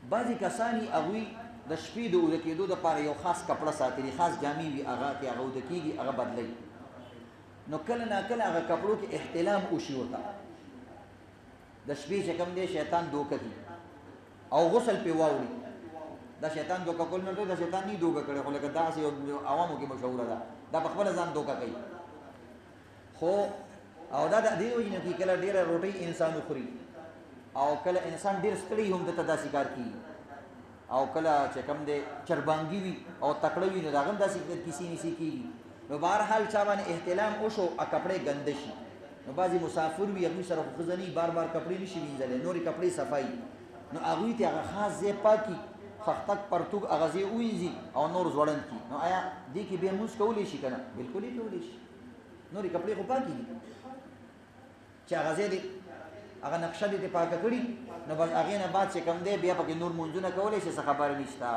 بعضې کسانی هغوی د شپې د اوده کېدو دپاره یو خاص کپړه ساتلي، خاص جامې وي، هغه کې هغه اوده کېږي، هغه بدلوي. نو کله ناکله هغه کپړو کې احتلام وشي ورته، د شپې چې کوم دی شیطان دوکه کړي او غسل پې واوړي. دا شیطان دوکه کول نه دا شیطان نه دوکه کړی، خو لکه داسې یو عوامو کې مشهوره ده، دا په خپله ځان دوکه کوي. خو او دا د دې وجې نه کله ډېره روټۍ انسان وخوري او کله انسان ډېر ستړی هم دته داسې کار کېږي، او کله چې کوم دی چربانګي وي او تکړه وي نو د هغه هم داسې کیسې نیسې کېږي. نو بهرحال چا باندې احتلام وشو او کپړې ګنده شي، نو بعضې مسافر وي هغوی سره خو ښځه نه وي، بار بار کپړې نه شي وینځلی، نورې کپړې صفایي، نو هغوی ته هغه خاص ځای پاکي، خښتک پرتوګ هغه ځای ووینځي او نور ځوړند کړي. نو آیا دې کې بیا لمونځ کولی شي که نه؟ بلکل یې کولی شي. نورې کپړې خو پاکې دي چې هغه ځای دې هغه نقشه دې پاکه کړي، نو بس هغې نه بعد چې کوم دی بیا پکې نور مونځونه کولی شي، څه خبره نشته.